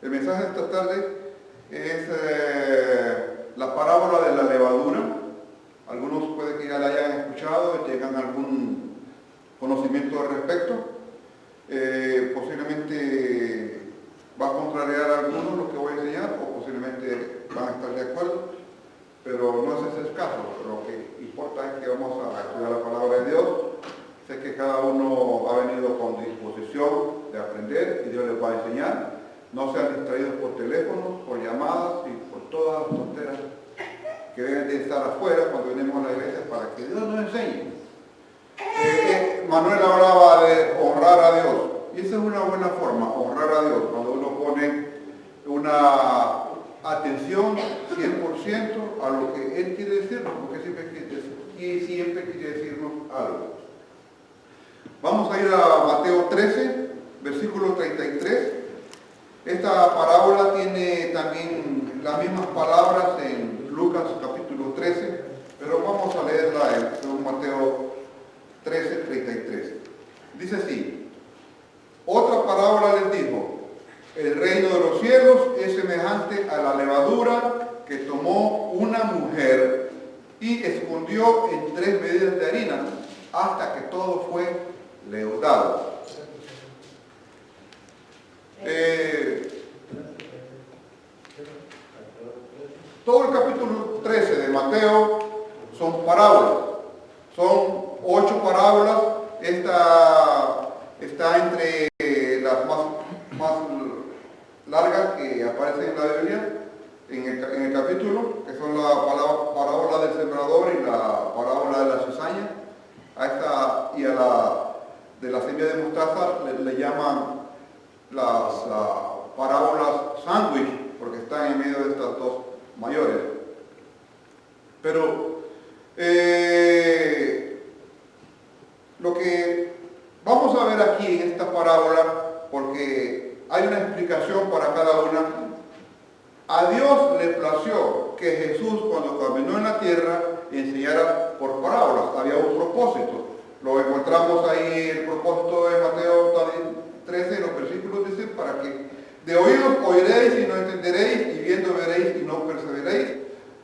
El mensaje de esta tarde es la parábola de la levadura. Algunos puede que ya la hayan escuchado y tengan algún conocimiento al respecto. Posiblemente va a contrariar a algunos lo que voy a enseñar, o posiblemente van a estar de acuerdo, pero no es ese el caso. Lo que importa es que vamos a estudiar la palabra de Dios. Sé que cada uno ha venido con disposición de aprender y Dios les va a enseñar. No sean distraídos por teléfonos, por llamadas y por todas las tonteras que deben de estar afuera cuando venimos a la iglesia para que Dios nos enseñe. Manuel hablaba de honrar a Dios, y esa es una buena forma, honrar a Dios, cuando uno pone una atención 100% a lo que Él quiere decirnos, porque siempre quiere decirnos algo. Vamos a ir a Mateo 13, versículo 33. Esta parábola tiene también las mismas palabras en Lucas capítulo 13, pero vamos a leerla en Mateo 13, 33. Dice así: otra parábola les dijo: el reino de los cielos es semejante a la levadura que tomó una mujer y escondió en 3 medidas de harina hasta que todo fue leudado. Todo el capítulo 13 de Mateo son parábolas, son 8 parábolas. Esta está entre las más largas que aparecen en la Biblia, en el capítulo, que son la parábola del sembrador y la parábola de la cizaña. A esta y a la de la semilla de mostaza le llaman las parábolas sándwich, porque están en medio de estas dos mayores. Pero lo que vamos a ver aquí en esta parábola, porque hay una explicación para cada una, a Dios le plació que Jesús, cuando caminó en la tierra, enseñara por parábolas. Había un propósito. Lo encontramos ahí, el propósito de Mateo 13, los versículos dicen: para que de oídos oiréis y no entenderéis, y viendo veréis y no percibiréis,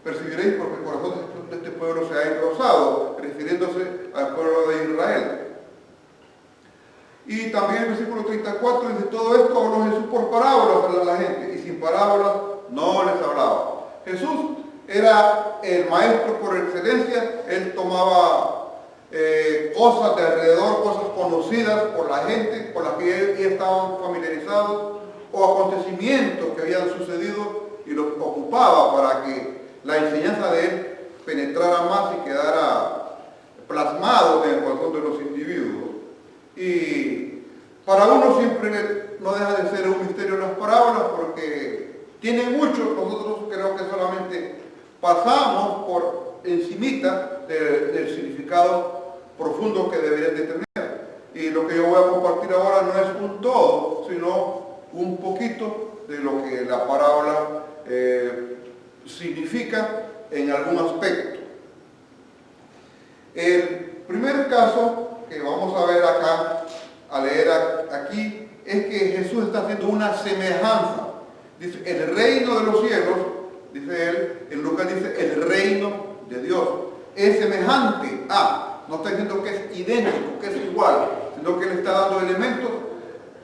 porque el corazón de este pueblo se ha engrosado, refiriéndose al pueblo de Israel. Y también el versículo 34 dice: todo esto habló Jesús por parábolas a la gente, y sin parábolas no les hablaba. Jesús era el maestro por excelencia. Él tomaba cosas de alrededor, cosas conocidas por la gente, con las que ya estaban familiarizados, o acontecimientos que habían sucedido, y los ocupaba para que la enseñanza de él penetrara más y quedara plasmado en el corazón de los individuos. Y para uno siempre no deja de ser un misterio las parábolas, porque tienen mucho. Nosotros creo que solamente pasamos por encimita del significado profundo que deberían de tener. Y lo que yo voy a compartir ahora no es un todo, sino un poquito de lo que la parábola significa en algún aspecto. El primer caso que vamos a ver acá, a leer aquí, es que Jesús está haciendo una semejanza. Dice: el reino de los cielos, dice él, en Lucas dice: el reino de Dios es semejante a, no está diciendo que es idéntico, que es igual, sino que le está dando elementos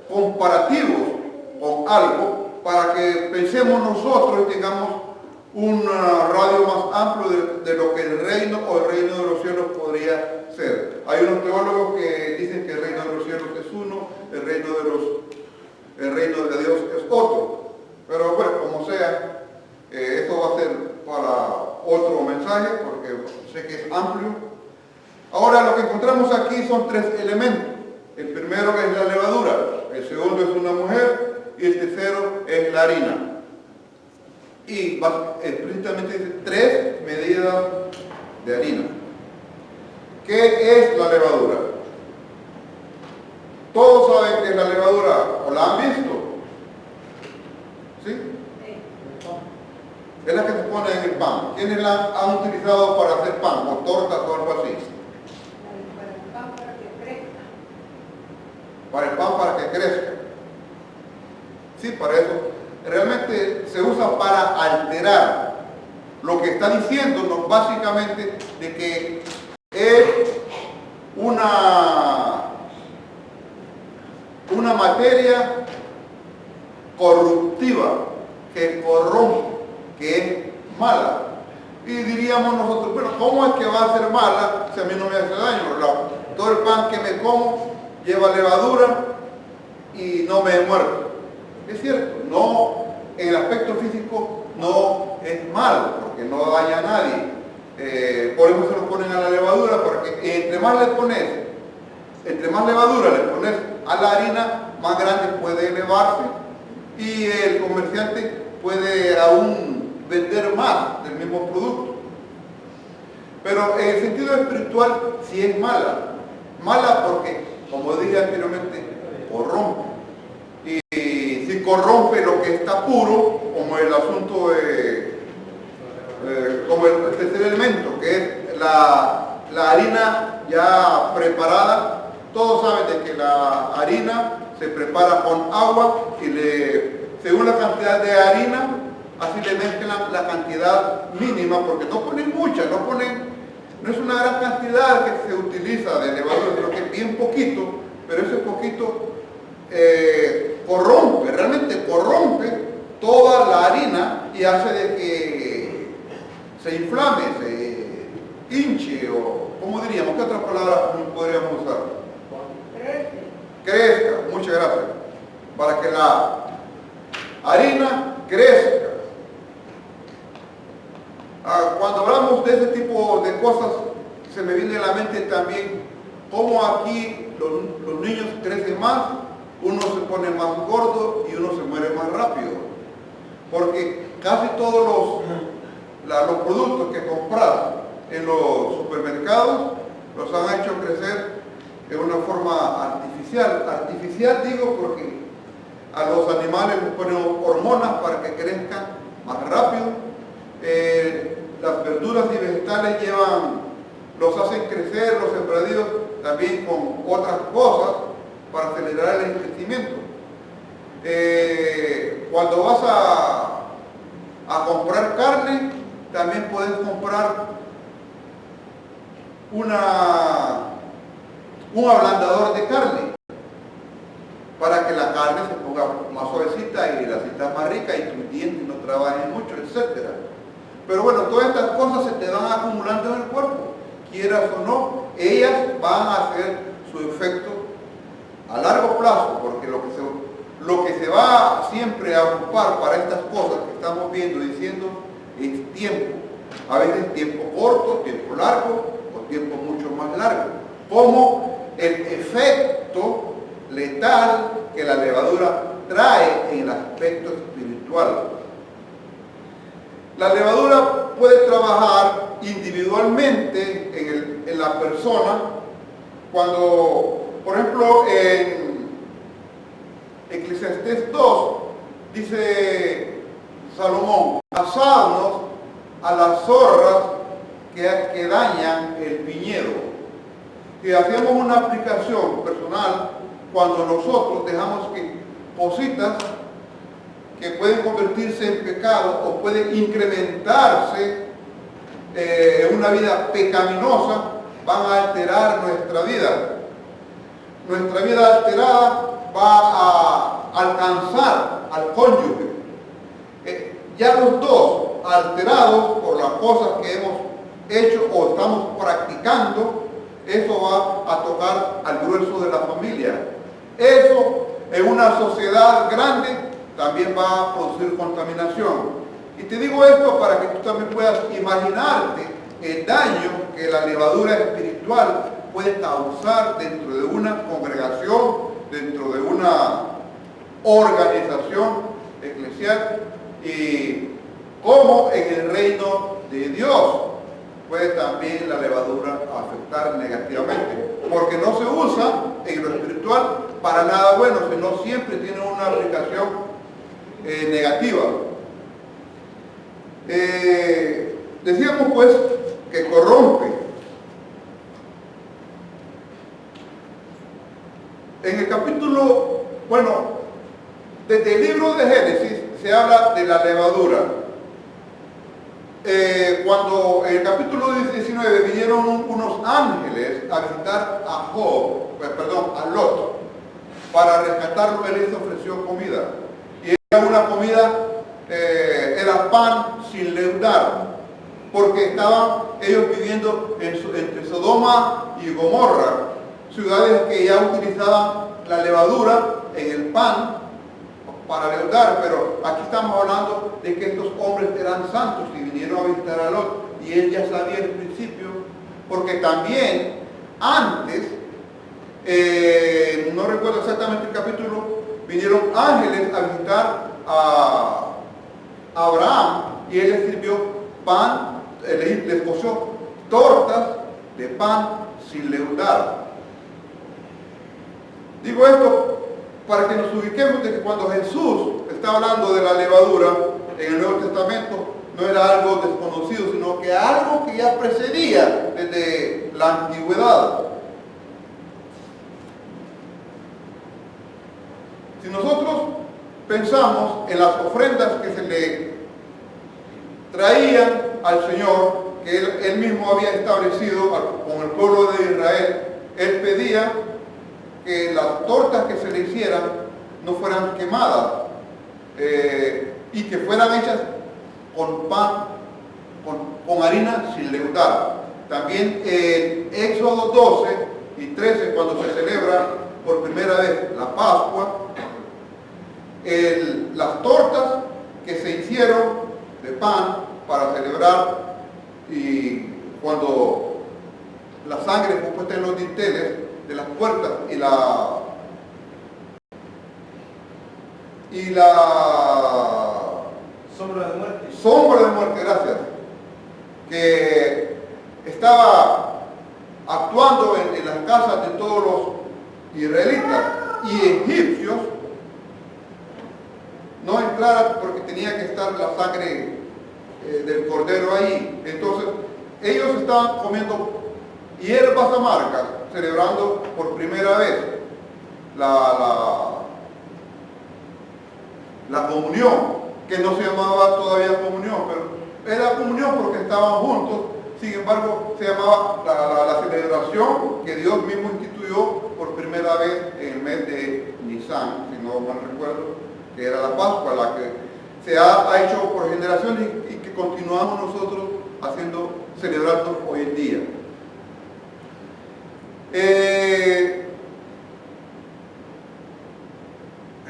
comparativos con algo para que pensemos nosotros y tengamos un radio más amplio de lo que el reino o el reino de los cielos podría ser. Hay unos teólogos que dicen que el reino de los cielos es uno, el reino de Dios es otro. Pero bueno, como sea, esto va a ser para otro mensaje, porque sé que es amplio. Ahora, lo que encontramos aquí son 3 elementos. El primero es la levadura, el segundo es una mujer, y el tercero es la harina. Y explícitamente dice 3 medidas de harina. ¿Qué es la levadura? Todos saben que es la levadura, o la han visto. ¿Sí? Es la que se pone en el pan. ¿Quiénes la han utilizado para hacer pan, o tortas o algo así? Para el pan, para que crezca. Para el pan, para que crezca. Sí, para eso. realmente se usa para alterar. Lo que está diciéndonos básicamente de que es una materia corruptiva, que corrompe, que es mala. Y diríamos nosotros, bueno, ¿cómo es que va a ser mala si a mí no me hace daño? Todo el pan que me como lleva levadura y no me muerto. Es cierto, no, en el aspecto físico no es malo, porque no daña a nadie. Por eso se lo ponen a la levadura, porque entre más levadura le pones a la harina, más grande puede elevarse y el comerciante puede aún vender más del mismo producto. Pero en el sentido espiritual sí es mala. Mala porque, como dije anteriormente, corrompe. Y si corrompe lo que está puro, como el asunto de, como el tercer elemento, que es la harina ya preparada. Todos saben de que la harina se prepara con agua y según la cantidad de harina, así le mezclan la cantidad mínima, porque no ponen mucha, no es una gran cantidad que se utiliza de levadura, sino que es bien poquito, pero ese poquito corrompe, realmente corrompe toda la harina y hace de que se inflame, se hinche, o ¿cómo diríamos? ¿Qué otras palabras podríamos usar? Crezca, muchas gracias. Para que la harina crezca. Cuando hablamos de ese tipo de cosas, se me viene a la mente también cómo aquí los niños crecen más, uno se pone más gordo y uno se muere más rápido. Porque casi todos los productos que compras en los supermercados los han hecho crecer de una forma artificial. Artificial digo porque a los animales les ponen hormonas para que crezcan más rápido. Las verduras y vegetales los hacen crecer, los sembradíos también con otras cosas para acelerar el crecimiento. Cuando vas a comprar carne, también puedes comprar un ablandador de carne para que la carne se ponga más suavecita y la cinta más rica y tus dientes no trabajen mucho, etc. Pero bueno, todas estas cosas se te van acumulando en el cuerpo, quieras o no, ellas van a hacer su efecto a largo plazo, porque lo que se va siempre a ocupar para estas cosas que estamos viendo y diciendo es tiempo. A veces tiempo corto, tiempo largo o tiempo mucho más largo. Como el efecto letal que la levadura trae en el aspecto espiritual. La levadura puede trabajar individualmente en la persona cuando, por ejemplo, en Eclesiastés 2 dice Salomón, pasarnos a las zorras que dañan el viñedo. Y hacemos una aplicación personal cuando nosotros dejamos que cositas que pueden convertirse en pecado o pueden incrementarse en una vida pecaminosa, van a alterar nuestra vida. Nuestra vida alterada va a alcanzar al cónyuge. Ya los dos alterados por las cosas que hemos hecho o estamos practicando, eso va a tocar al grueso de la familia. Eso en una sociedad grande también va a producir contaminación. Y te digo esto para que tú también puedas imaginarte el daño que la levadura espiritual puede causar dentro de una congregación, dentro de una organización eclesial, y cómo en el reino de Dios puede también la levadura afectar negativamente, porque no se usa en lo espiritual para nada bueno, sino siempre tiene una aplicación negativa. Decíamos pues que corrompe. En el capítulo, bueno, desde el libro de Génesis se habla de la levadura. Cuando en el capítulo 19 vinieron unos ángeles a visitar a Lot, para rescatarlo, él les ofreció comida. Y era una comida, era pan sin leudar, porque estaban ellos viviendo entre Sodoma y Gomorra, ciudades que ya utilizaban la levadura en el pan para leudar, pero aquí estamos hablando de que estos hombres eran santos y vinieron a visitar a Lot, y él ya sabía al principio, porque también antes, no recuerdo exactamente el capítulo, vinieron ángeles a visitar a Abraham, y él les sirvió pan, les coció tortas de pan sin leudar. Digo esto para que nos ubiquemos de que cuando Jesús está hablando de la levadura en el Nuevo Testamento, no era algo desconocido, sino que algo que ya precedía desde la antigüedad. Si nosotros pensamos en las ofrendas que se le traían al Señor, que él mismo había establecido con el pueblo de Israel, él pedía que las tortas que se le hicieran no fueran quemadas y que fueran hechas con pan, con harina sin leudar. También en Éxodo 12 y 13, cuando se celebra por primera vez la Pascua, las tortas que se hicieron de pan para celebrar, y cuando la sangre fue puesta en los dinteles de las puertas y la sombra de muerte, gracias, que estaba actuando en las casas de todos los israelitas y egipcios, no entraran porque tenía que estar la sangre del cordero ahí. Entonces ellos estaban comiendo hierbas amargas, celebrando por primera vez la comunión, que no se llamaba todavía comunión, pero era comunión porque estaban juntos. Sin embargo, se llamaba la celebración que Dios mismo instituyó por primera vez en el mes de Nisan, si no mal recuerdo, que era la Pascua, la que se ha hecho por generaciones y que continuamos nosotros celebrando hoy en día.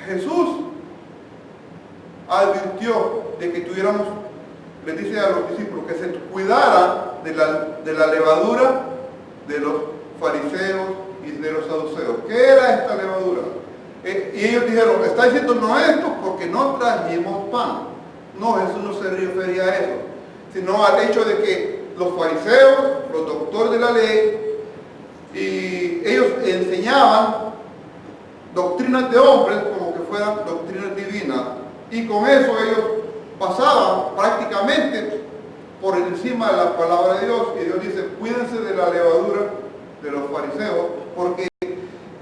Jesús advirtió de que les dice a los discípulos que se cuidaran de la levadura de los fariseos y de los saduceos. ¿Qué era esta levadura? Y ellos dijeron, está diciendo no esto porque no trajimos pan. No, Jesús no se refería a eso, sino al hecho de que los fariseos, los doctores de la ley, y ellos enseñaban doctrinas de hombres como que fueran doctrinas divinas, y con eso ellos pasaban prácticamente por encima de la palabra de Dios. Y Dios dice, cuídense de la levadura de los fariseos, porque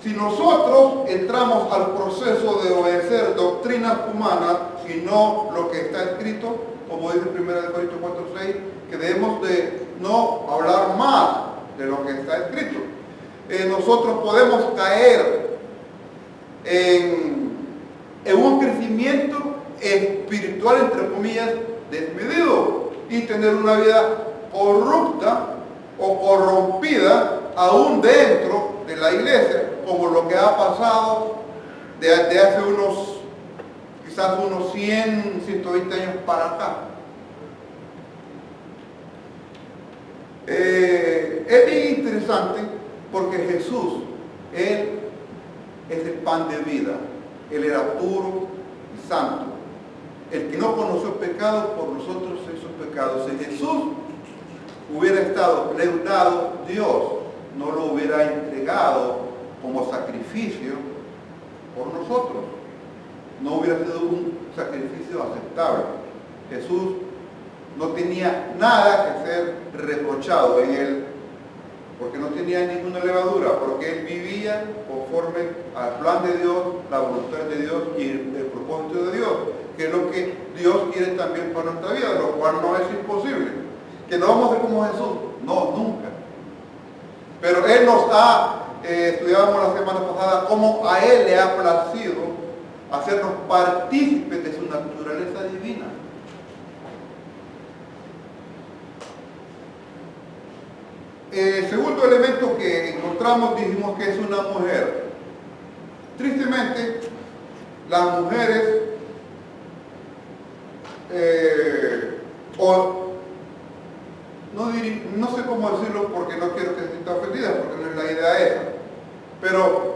si nosotros entramos al proceso de obedecer doctrinas humanas y no lo que está escrito, como dice 1 Corintios 4:6, que debemos de no hablar más de lo que está escrito, nosotros podemos caer en un crecimiento espiritual, entre comillas, desmedido, y tener una vida corrupta o corrompida aún dentro de la iglesia, como lo que ha pasado de hace quizás unos 100, 120 años para acá. Es bien interesante porque Jesús, Él es el pan de vida. Él era puro y santo. El que no conoció pecado, por nosotros se hizo pecado. Si Jesús hubiera estado leudado, Dios no lo hubiera entregado como sacrificio por nosotros. No hubiera sido un sacrificio aceptable. Jesús no tenía nada que ser reprochado en él, porque no tenía ninguna levadura, porque él vivía conforme al plan de Dios, la voluntad de Dios y el propósito de Dios, que es lo que Dios quiere también para nuestra vida, lo cual no es imposible. Que no vamos a ser como Jesús, no, nunca. Pero Él nos ha, estudiábamos la semana pasada, cómo a Él le ha placido hacernos partícipes de su naturaleza divina. El segundo elemento que encontramos, dijimos que es una mujer. Tristemente, las mujeres, no sé cómo decirlo porque no quiero que se sienta ofendida, porque no es la idea esa, pero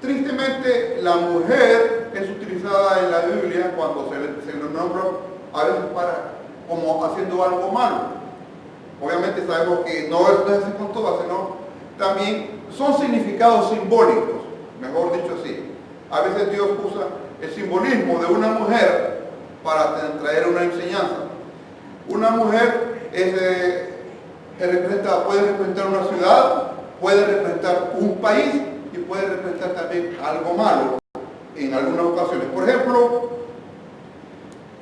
tristemente la mujer es utilizada en la Biblia cuando se le nombra a veces como haciendo algo malo. Obviamente sabemos que no es así con todas, sino también son significados simbólicos, mejor dicho así. A veces Dios usa el simbolismo de una mujer para traer una enseñanza. Una mujer puede representar una ciudad, puede representar un país y puede representar también algo malo en algunas ocasiones. Por ejemplo,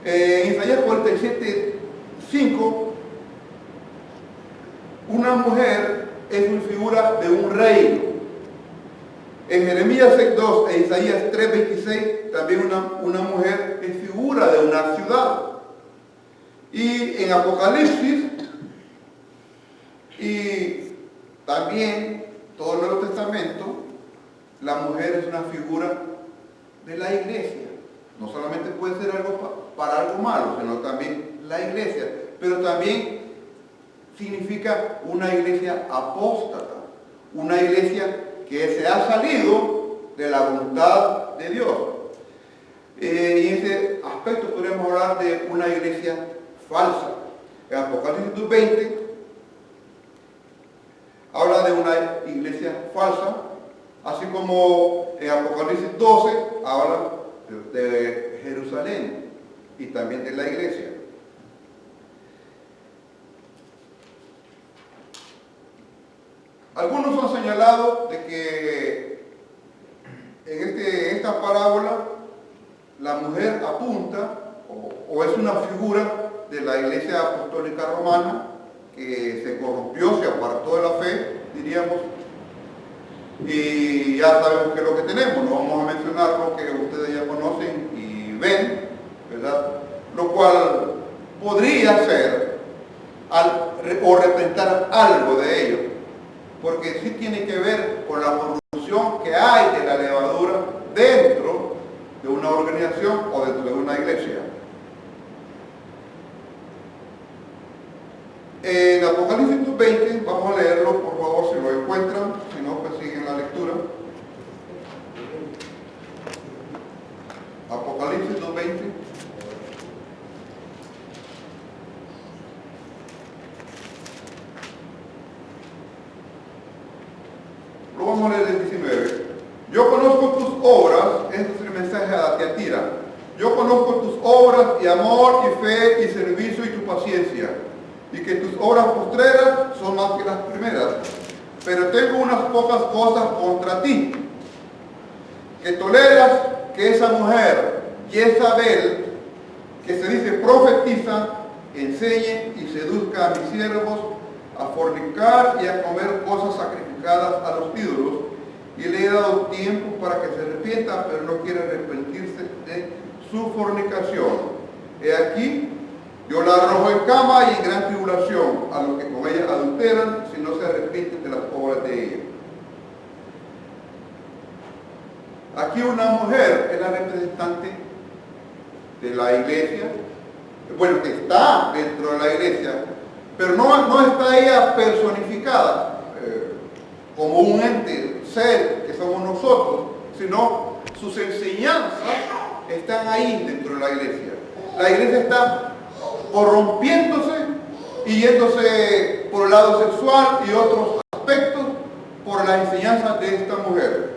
en Isaías 47:5, una mujer es una figura de un reino. En Jeremías 6:2 e Isaías 3:26 también una mujer es figura de una ciudad. Y en Apocalipsis y también todo el Nuevo Testamento, la mujer es una figura de la iglesia. No solamente puede ser algo para algo malo, sino también la iglesia. Pero también significa una iglesia apóstata, una iglesia que se ha salido de la voluntad de Dios. Y en ese aspecto podríamos hablar de una iglesia falsa. En Apocalipsis 20 habla de una iglesia falsa, así como en Apocalipsis 12 habla de Jerusalén y también de la iglesia. Algunos han señalado de que en esta parábola la mujer apunta o es una figura de la Iglesia Apostólica Romana que se corrompió, se apartó de la fe, diríamos, y ya sabemos qué es lo que tenemos. No vamos a mencionar lo que ustedes ya conocen y ven, ¿verdad? Lo cual podría ser o representar algo de ello, porque sí tiene que ver con la corrupción que hay de la levadura dentro de una organización o dentro de una iglesia. En Apocalipsis 20, vamos a leerlo por favor si lo encuentran, si no pues siguen la lectura. Apocalipsis 2:20. Lo vamos a leer el 19. Yo conozco tus obras, este es el mensaje a Tiatira. Yo conozco tus obras y amor y fe y servicio y tu paciencia, y que tus obras postreras son más que las primeras. Pero tengo unas pocas cosas contra ti, que toleras que esa mujer, Jezabel, que se dice profetiza, enseñe y seduzca a mis siervos a fornicar y a comer cosas sacrificadas a los ídolos, y le he dado tiempo para que se arrepienta, pero no quiere arrepentirse de su fornicación. He aquí, yo la arrojo en cama y en gran tribulación a los que con ella adulteran, si no se arrepienten de las obras de ella. Aquí una mujer es la representante de la iglesia, bueno, que está dentro de la iglesia, pero no está ella personificada como un ente, ser que somos nosotros, sino sus enseñanzas están ahí dentro de la iglesia. La iglesia está corrompiéndose y yéndose por el lado sexual y otros aspectos por las enseñanzas de esta mujer.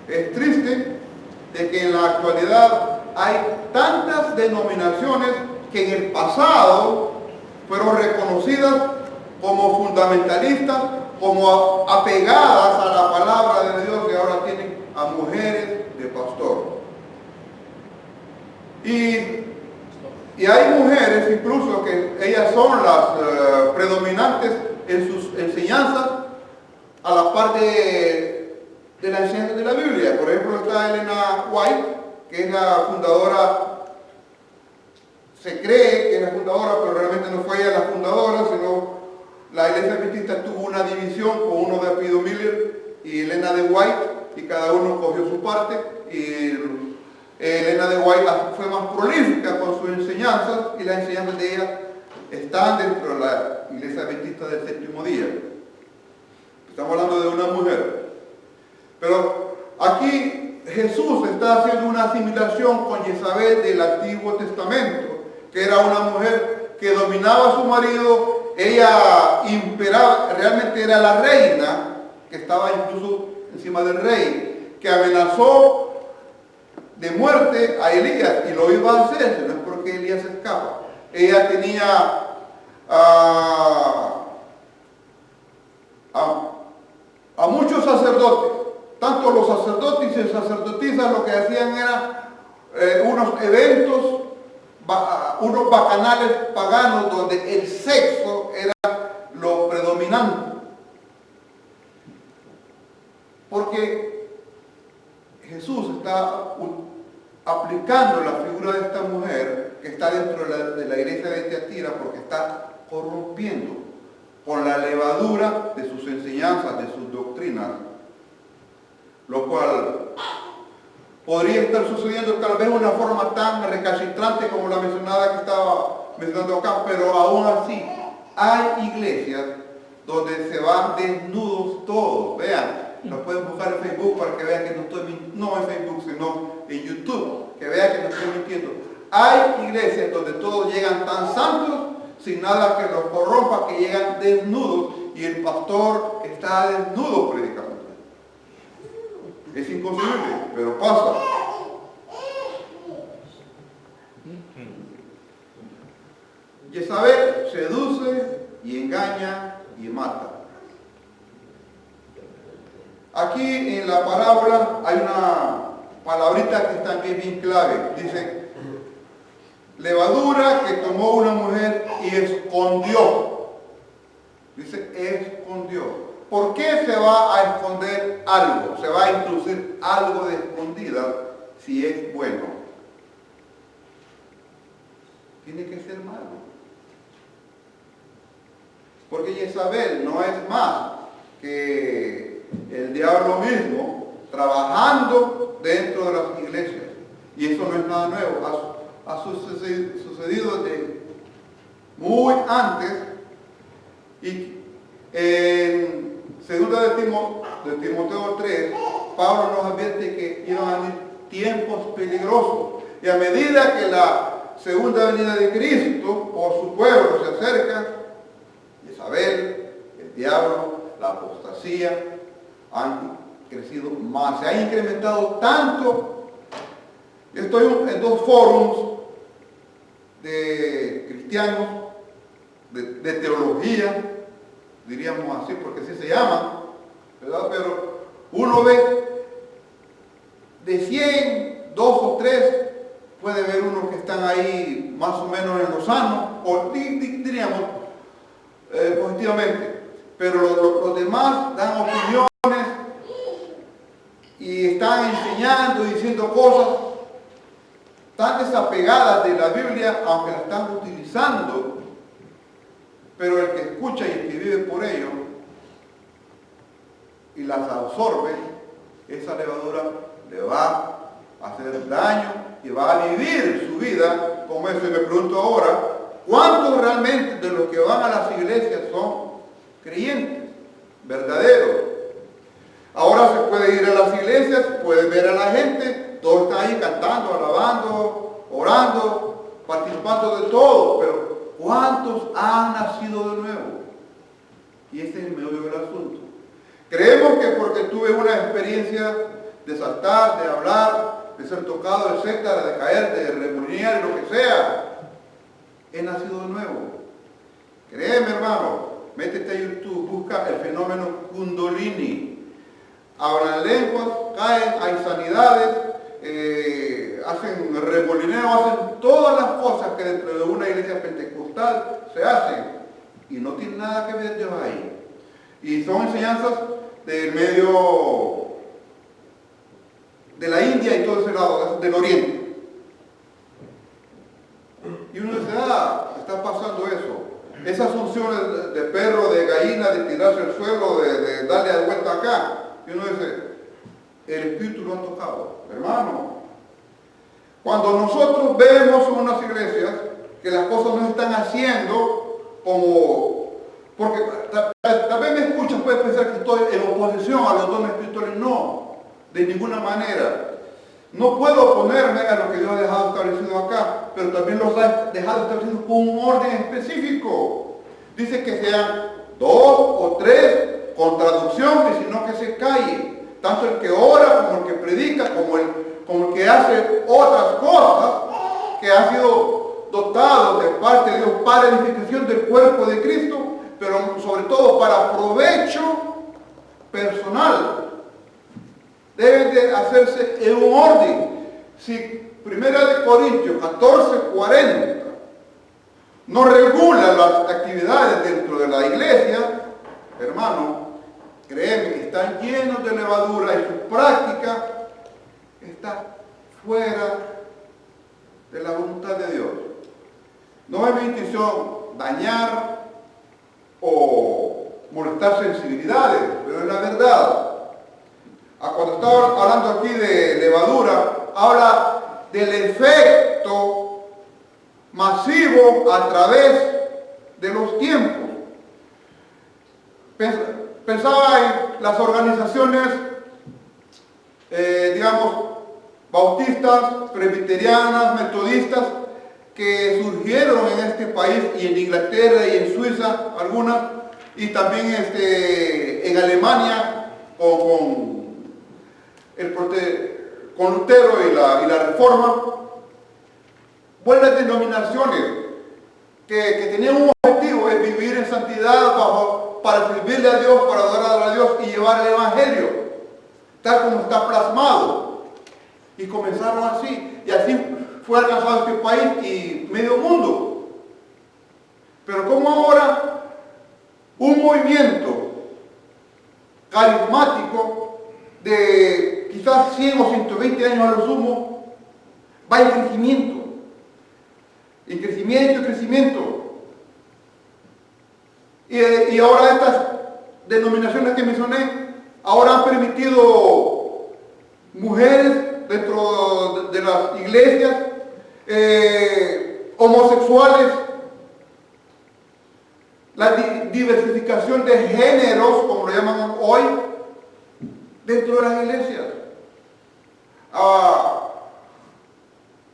Es triste de que en la actualidad hay tantas denominaciones que en el pasado fueron reconocidas como fundamentalistas, como apegadas a la palabra de Dios, y ahora tienen a mujeres de pastor. Y hay mujeres incluso que ellas son las predominantes en sus enseñanzas a la par de la enseñanza de la Biblia. Por ejemplo, está Elena White, que es la fundadora, se cree que es la fundadora, pero realmente no fue ella la fundadora, sino la Iglesia Adventista tuvo una división con uno de apellido Miller y Elena de White, y cada uno cogió su parte, y Elena de White fue más prolífica con sus enseñanzas, y las enseñanzas de ella están dentro de la Iglesia Adventista del Séptimo Día. Estamos hablando de una mujer. Pero aquí Jesús está haciendo una asimilación con Jezabel del Antiguo Testamento, que era una mujer que dominaba a su marido, ella imperaba, realmente era la reina, que estaba incluso encima del rey, que amenazó de muerte a Elías, y lo iba a hacer, no es porque Elías escapa. Ella tenía a muchos sacerdotes, tanto los sacerdotes y sacerdotisas lo que hacían era unos eventos, unos bacanales paganos donde el sexo era lo predominante. Porque Jesús está aplicando la figura de esta mujer que está dentro de la iglesia de Tiatira, porque está corrompiendo con la levadura de sus enseñanzas, de sus doctrinas, lo cual podría estar sucediendo tal vez de una forma tan recalcitrante como la mencionada que estaba mencionando acá, pero aún así hay iglesias donde se van desnudos todos. Vean, lo pueden buscar en Facebook para que vean que no estoy, no en Facebook, sino en YouTube, que vean que no estoy mintiendo. Hay iglesias donde todos llegan tan santos, sin nada que los corrompa, que llegan desnudos, y el pastor está desnudo predicando. Es inconcebible, pero pasa. Jezabel seduce y engaña y mata. Aquí en la parábola hay una palabrita que está bien clave. Dice, levadura que tomó una mujer y escondió. Dice, escondió. ¿Por qué se va a esconder algo? Se va a introducir algo de escondida si es bueno. Tiene que ser malo. Porque Jezabel no es más que el diablo mismo trabajando dentro de las iglesias. Y eso no es nada nuevo. Ha sucedido desde muy antes. Y en 2 de Timoteo 3, Pablo nos advierte que iban a venir tiempos peligrosos. Y a medida que la segunda venida de Cristo por su pueblo se acerca, Jezabel, el diablo, la apostasía han crecido más, se ha incrementado tanto. Estoy en 2 foros de cristianos, de teología, diríamos así, porque así se llaman, ¿verdad? Pero uno ve de 100, 2 o 3, puede ver unos que están ahí más o menos en lo sano, o diríamos positivamente, pero los demás dan opiniones y están enseñando y diciendo cosas tan desapegadas de la Biblia, aunque la están utilizando, pero el que escucha y el que vive por ello y las absorbe, esa levadura le va a hacer daño y va a vivir su vida como eso. Y me pregunto ahora, ¿cuántos realmente de los que van a las iglesias son creyentes, verdaderos? Ahora se puede ir a las iglesias, puede ver a la gente, todos están ahí cantando, alabando, orando, participando de todo, pero ¿cuántos han nacido de nuevo? Y ese es el meollo del asunto. Creemos que porque tuve una experiencia de saltar, de hablar, de ser tocado, etcétera, de caer, de remolinear, lo que sea, he nacido de nuevo. Créeme, hermano, métete a YouTube, busca el fenómeno Kundalini. Hablan lenguas, caen, hay sanidades, hacen remolineo, hacen todas las cosas que dentro de una iglesia pentecostal se hacen y no tiene nada que ver Dios ahí. Y son enseñanzas del medio de la India y todo ese lado, del Oriente. Y uno dice, está pasando eso. Esas funciones de perro, de gallina, de tirarse al suelo, de darle la vuelta acá. Y uno dice, el Espíritu lo ha tocado. Hermano, cuando nosotros vemos en unas iglesias que las cosas no se están haciendo como... Porque tal vez me escuchas, puedes pensar que estoy en oposición a los dones espirituales. No, de ninguna manera. No puedo oponerme a lo que Dios ha dejado establecido acá, pero también los ha dejado establecidos con un orden específico. Dice que sean 2 o 3 con traducción, que sino que se calle. Tanto el que ora como el que predica, como el que hace otras cosas, que han sido dotados de parte de Dios para edificación del cuerpo de Cristo, pero sobre todo para provecho personal. Deben de hacerse en un orden. Si 1 Corintios 14:40 no regula las actividades dentro de la iglesia, hermano, créeme que están llenos de levadura y su práctica está fuera de la voluntad de Dios. No es mi intención dañar o molestar sensibilidades, pero es la verdad. Cuando estaba hablando aquí de levadura, habla del efecto masivo a través de los tiempos. Pensaba en las organizaciones, digamos, bautistas, presbiterianas, metodistas, que surgieron en este país y en Inglaterra y en Suiza, algunas, y también en Alemania con Lutero y la Reforma. Buenas denominaciones que tenían un objetivo, es vivir en santidad para servirle a Dios, para adorar a Dios y llevar el Evangelio, tal como está plasmado. Y comenzaron así, y así fue alcanzado este país y medio mundo. Pero como ahora un movimiento carismático de quizás 100 o 120 años a lo sumo va en crecimiento, en crecimiento, en crecimiento. Y ahora estas denominaciones que mencioné ahora han permitido mujeres dentro de las iglesias, homosexuales, la diversificación de géneros, como lo llaman hoy, dentro de las iglesias,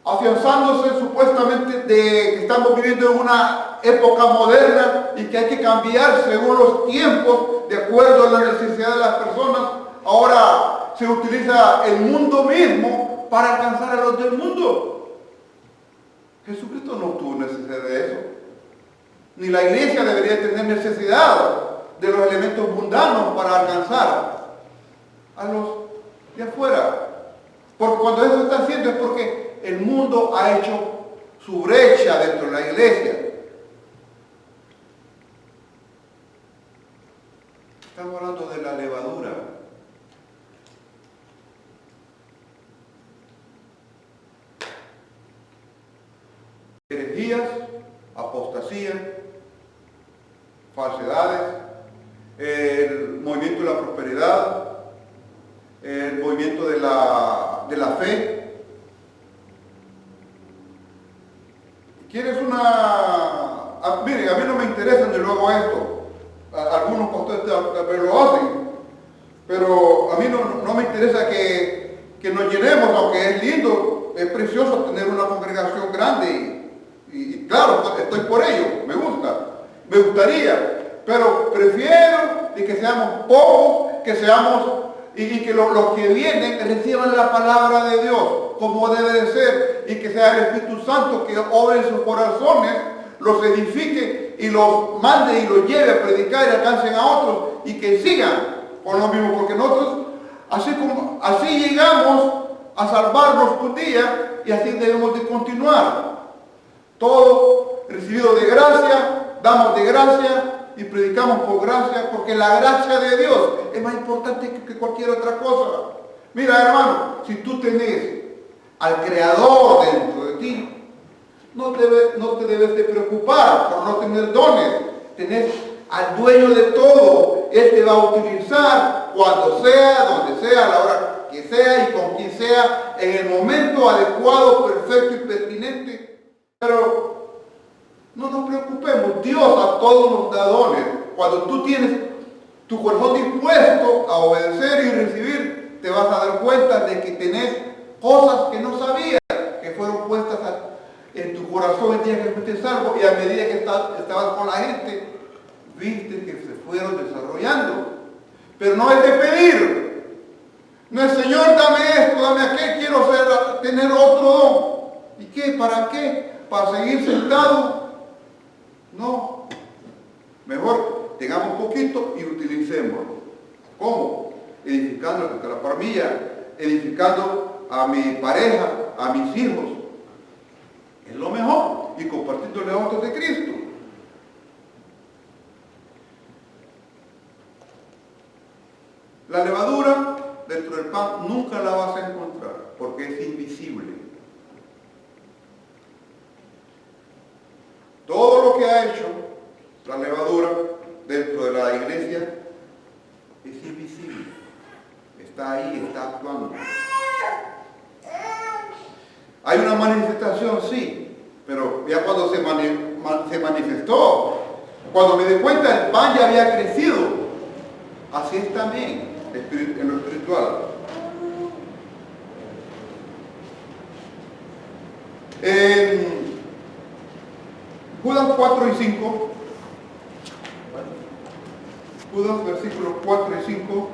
afianzándose supuestamente de que estamos viviendo en una época moderna y que hay que cambiar según los tiempos, de acuerdo a la necesidad de las personas. Ahora se utiliza el mundo mismo para alcanzar a los del mundo. Jesucristo no tuvo necesidad de eso. Ni la iglesia debería tener necesidad de los elementos mundanos para alcanzar a los de afuera. Porque cuando eso está haciendo es porque el mundo ha hecho su brecha dentro de la iglesia. Estamos hablando de la levadura. Herejías, apostasía, falsedades, el movimiento de la prosperidad, el movimiento de la fe. ¿Quieres miren, a mí no me interesa ni luego esto. Algunos pastores tal vez lo hacen, pero a mí no me interesa que nos llenemos, aunque es lindo, es precioso tener una congregación grande y claro, estoy por ello, me gustaría, pero prefiero que seamos pocos, que seamos y que los que vienen reciban la palabra de Dios como debe de ser, y que sea el Espíritu Santo que obre en sus corazones, los edifique y los mande y los lleve a predicar y alcancen a otros y que sigan con lo mismo, porque nosotros así llegamos a salvarnos un día, y así debemos de continuar. Todo recibido de gracia, damos de gracia y predicamos por gracia, porque la gracia de Dios es más importante que cualquier otra cosa. Mira, hermano, si tú tenés al Creador dentro de ti, no te debes de preocupar por no tener dones. Tenés al dueño de todo. Él te va a utilizar cuando sea, donde sea, a la hora que sea y con quien sea, en el momento adecuado, perfecto y pertinente. Pero no nos preocupemos, Dios a todos nos da dones. Cuando tú tienes tu corazón dispuesto a obedecer y recibir, te vas a dar cuenta de que tenés cosas que no sabías, que fueron puestas en tu corazón el día que fuiste salvo, y a medida que estabas con la gente, viste que se fueron desarrollando. Pero no es de pedir. No es, Señor, dame esto, dame aquello, quiero tener otro don. ¿Y qué? ¿Para qué? ¿Para seguir sentado? No. Mejor tengamos poquito y utilicémoslo. ¿Cómo? Edificando la parmilla, edificando a mi pareja, a mis hijos. Es lo mejor. Y compartiendo el otros de Cristo. La levadura dentro del pan nunca la vas a encontrar porque es invisible. Todo lo que ha hecho la levadura dentro de la iglesia es invisible. Está ahí, está actuando. Hay una manifestación, sí, pero ya cuando se manifestó, cuando me di cuenta el pan ya había crecido. Así es también en lo espiritual. En Judas 4 y 5, Judas versículos 4 y 5,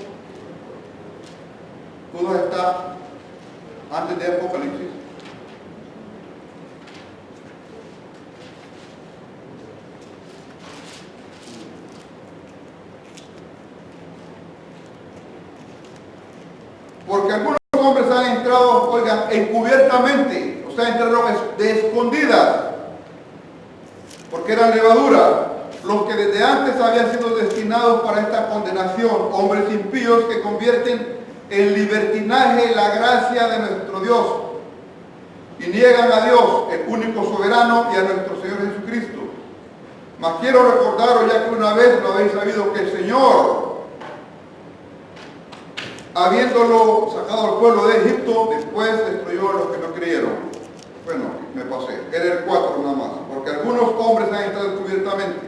Judas está antes de Apocalipsis. Porque algunos hombres han entrado, oigan, encubiertamente, o sea, entraron de escondidas, porque eran levadura, los que desde antes habían sido destinados para esta condenación, hombres impíos que convierten en libertinaje la gracia de nuestro Dios y niegan a Dios, el único soberano, y a nuestro Señor Jesucristo. Mas quiero recordaros, ya que una vez lo habéis sabido, que el Señor, habiéndolo sacado al pueblo de Egipto, después destruyó a los que no creyeron. Bueno, me pasé, era el 4 nada más, porque algunos hombres han entrado encubiertamente.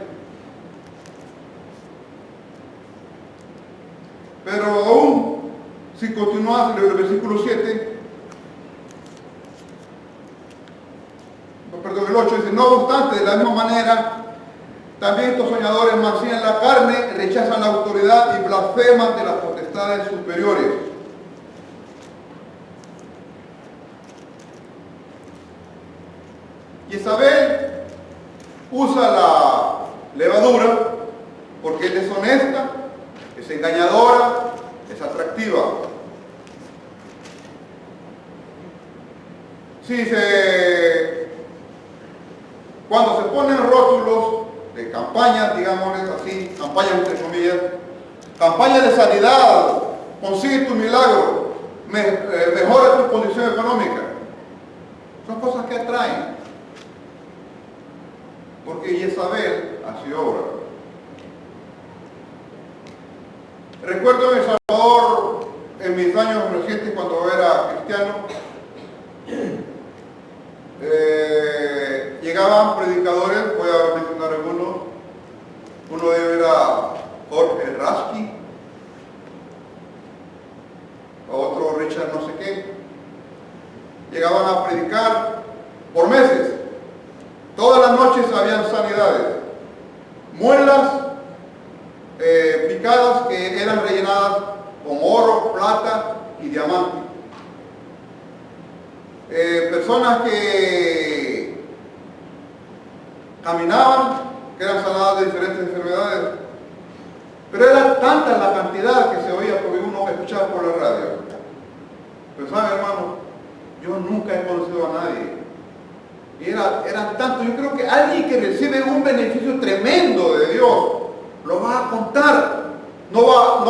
Pero aún, si continúas en el versículo 7, perdón, el 8 dice, no obstante, de la misma manera, también estos soñadores mancillan la carne, rechazan la autoridad y blasfeman de las potestades superiores. Jezabel usa la levadura porque es deshonesta, es engañadora, es atractiva. Cuando se ponen rótulos de campañas, digámosles así, campañas entre comillas, campañas de sanidad, consigue tu milagro, mejora tu condición económica, son cosas que atraen, porque Jezabel así obra. Recuerdo en El Salvador, en mis años recientes cuando era cristiano, llegaban predicadores, voy a mencionar algunos. Uno de ellos era Jorge Rasky, otro Richard no sé qué. Llegaban a predicar por meses. Todas las noches habían sanidades, muelas picadas que eran rellenadas con oro, plata y diamante. Personas que caminaban, que eran sanadas de diferentes enfermedades, pero era tanta la cantidad que se oía porque uno escuchaba por la radio. Pero saben, hermano, Yo nunca he conocido a nadie. Y eran tantos. Yo creo que alguien que recibe un beneficio tremendo de Dios lo va a contar. No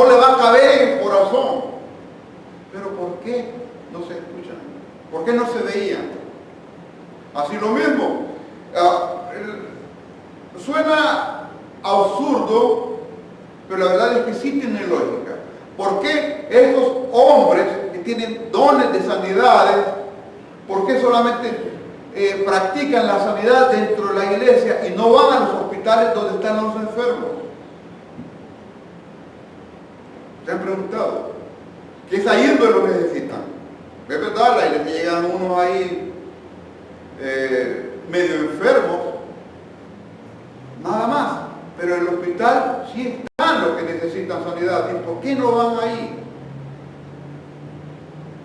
le va a caber en el corazón. Pero ¿por qué no se escuchan? ¿Por qué no se veían? Así lo mismo. Suena absurdo, pero la verdad es que sí tiene lógica. ¿Por qué estos hombres que tienen dones de sanidades, por qué solamente practican la sanidad dentro de la iglesia y no van a los hospitales donde están los enfermos? ¿Se han preguntado? ¿Qué es ahí donde lo necesitan? Es verdad, la iglesia llegan unos ahí medio enfermos, nada más, pero en el hospital sí están los que necesitan sanidad. ¿Y por qué no van ahí?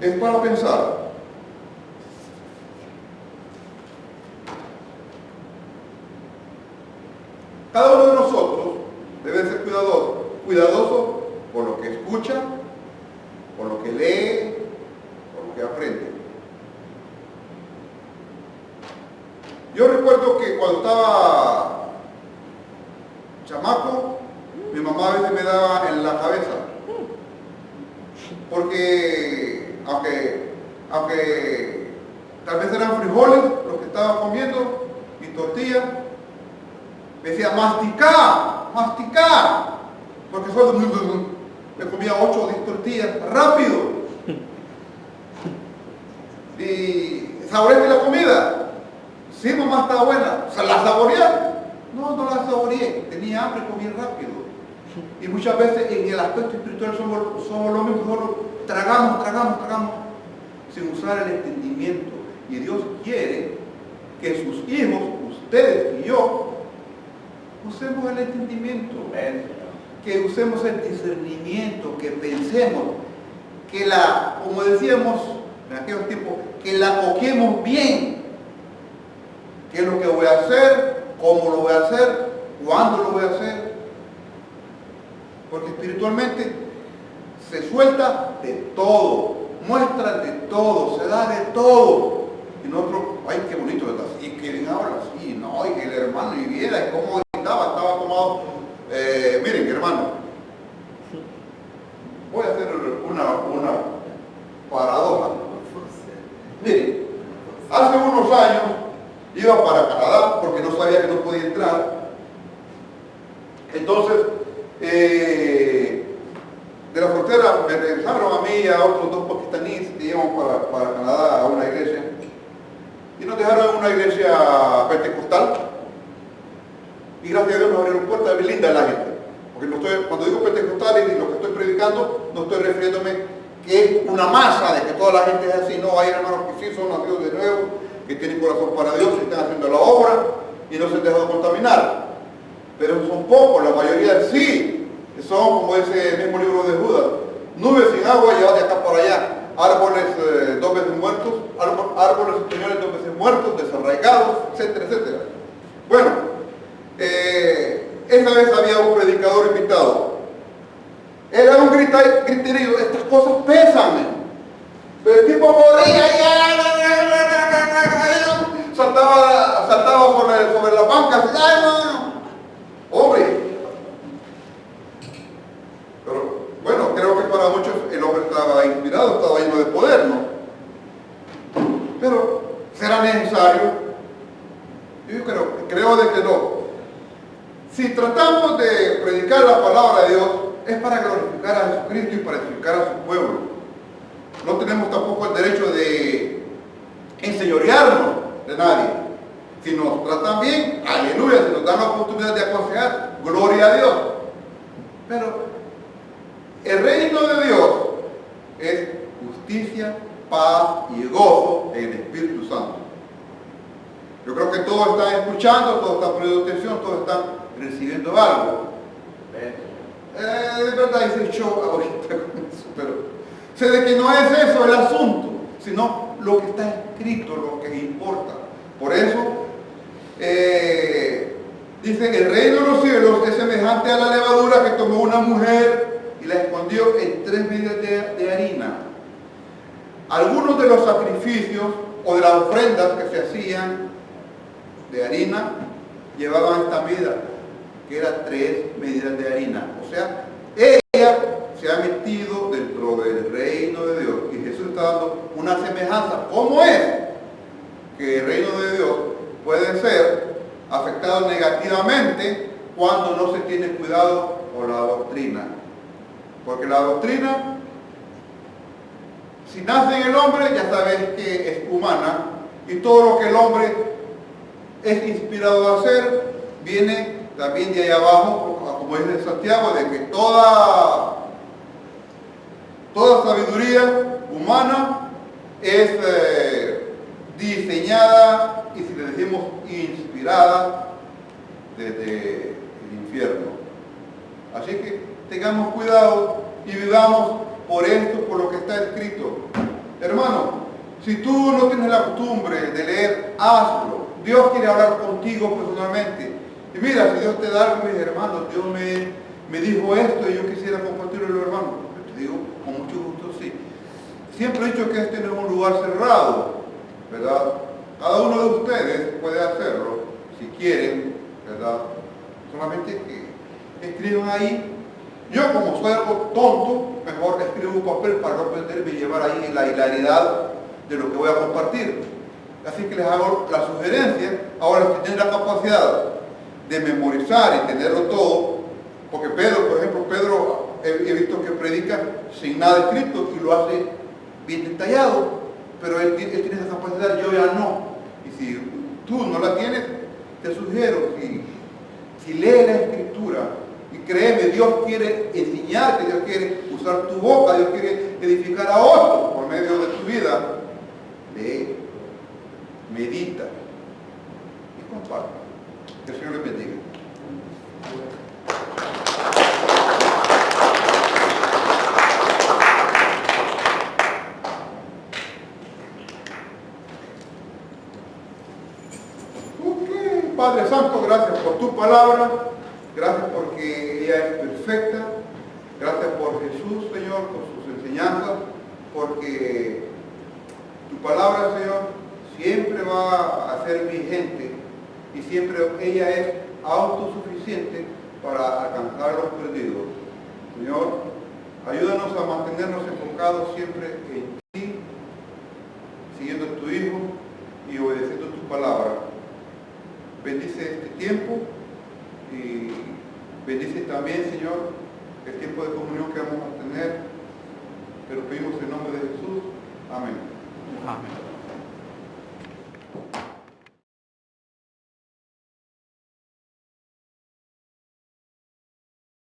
Es para pensar. Cada uno de nosotros debe ser cuidadoso por lo que escucha, por lo que lee, por lo que aprende. Yo recuerdo que cuando estaba chamaco, mi mamá a veces me daba en la cabeza, porque aunque tal vez eran frijoles los que estaba comiendo y tortilla, me decía, masticar, porque solo me comía 8 o 10 tortillas rápido. Y ¿saboreaste la comida? Sí, mamá, está buena. ¿La saboreé? No la saboreé. Tenía hambre y comí rápido. Y muchas veces en el aspecto espiritual somos lo mismo, solo tragamos, sin usar el entendimiento. Y Dios quiere que sus hijos, ustedes y yo, usemos el entendimiento, que usemos el discernimiento, que pensemos, que como decíamos en aquellos tiempos, que la coquemos bien. ¿Qué es lo que voy a hacer? ¿Cómo lo voy a hacer? ¿Cuándo lo voy a hacer? Porque espiritualmente se suelta de todo, muestra de todo, se da de todo. Y nosotros, ay, qué bonito, ¿verdad? Y que bien habla así, no, y que el hermano, y viera cómo estaba tomado. Miren, hermano, voy a hacer una paradoja. Miren, hace unos años iba para Canadá porque no sabía que no podía entrar. Entonces, de la frontera me regresaron a mí y a otros 2 pakistaníes que iban para Canadá a una iglesia. Y nos dejaron en una iglesia pentecostal. Y gracias a Dios nos abrieron puertas, bien linda la gente. Porque cuando digo pentecostales y lo que estoy predicando, no estoy refiriéndome que es una masa de que toda la gente es así. No, hay hermanos que sí son nacidos de nuevo, que tienen corazón para Dios y están haciendo la obra y no se han dejado contaminar. Pero son pocos, la mayoría sí. Son, como dice el mismo libro de Judas, nubes sin agua llevadas de acá para allá. Árboles 2 veces muertos, árboles señores 2 veces muertos, desarraigados, etcétera, etcétera. Bueno, esa vez había un predicador invitado. Era un griterío, estas cosas pesan. Pero el tipo moría y saltaba sobre la banca. Hombre. Pero bueno, creo que para muchos el hombre estaba inspirado, estaba lleno de poder, ¿no? Pero ¿será necesario? Yo creo de que no. Si tratamos de predicar la palabra de Dios, es para glorificar a Jesucristo y para edificar a su pueblo. No tenemos tampoco el derecho de enseñorearnos de nadie. Si nos tratan bien, aleluya, si nos dan la oportunidad de aconsejar, gloria a Dios. Pero el reino de Dios es justicia, paz y gozo en el Espíritu Santo. Yo creo que todos están escuchando, todos están poniendo atención, todos están recibiendo algo. Es verdad, hice show ahorita con eso, pero sé de que no es eso el asunto, sino lo que está escrito, lo que importa. Por eso, dice, el reino de los cielos es semejante a la levadura que tomó una mujer y la escondió en 3 medidas de harina, algunos de los sacrificios o de las ofrendas que se hacían de harina llevaban esta medida, que era 3 medidas de harina. O sea, ella se ha metido dentro del reino de Dios. Y Jesús está dando una semejanza. ¿Cómo es que el reino de Dios puede ser afectado negativamente cuando no se tiene cuidado con la doctrina? Porque la doctrina, si nace en el hombre, ya sabes que es humana, y todo lo que el hombre es inspirado a hacer viene también de ahí abajo, como dice Santiago, de que toda sabiduría humana es diseñada, y si le decimos inspirada, desde el infierno. Así que tengamos cuidado y vivamos por esto, por lo que está escrito. Hermano, si tú no tienes la costumbre de leer, hazlo. Dios quiere hablar contigo personalmente. Y mira, si Dios te da algo, mis hermanos, Dios me dijo esto y yo quisiera compartirlo con los hermanos. Yo te digo, con mucho gusto, sí. Siempre he dicho que este no es un lugar cerrado, ¿verdad? Cada uno de ustedes puede hacerlo, si quieren, ¿verdad? Solamente que escriban ahí. Yo, como soy algo tonto, mejor escribo un papel para no perderme y llevar ahí la hilaridad de lo que voy a compartir. Así que les hago la sugerencia. Ahora, si tienen la capacidad de memorizar y tenerlo todo, porque Pedro, por ejemplo, Pedro he visto que predica sin nada escrito y lo hace bien detallado, pero él tiene esa capacidad, yo ya no. Y si tú no la tienes, te sugiero que si lees la escritura, y créeme, Dios quiere enseñarte, Dios quiere usar tu boca, Dios quiere edificar a otros por medio de tu vida. Lee, medita y comparte. Que el Señor les bendiga. Padre Santo, gracias por tu palabra, gracias porque ella es perfecta, gracias por Jesús, Señor, por sus enseñanzas, porque tu palabra, Señor, siempre va a ser vigente y siempre ella es autosuficiente para alcanzar a los perdidos. Señor, ayúdanos a mantenernos enfocados siempre en ti, siguiendo a tu Hijo y obedeciendo tu palabra. Bendice este tiempo y bendice también, Señor, el tiempo de comunión que vamos a tener. Te lo pedimos en nombre de Jesús. Amén. Amén.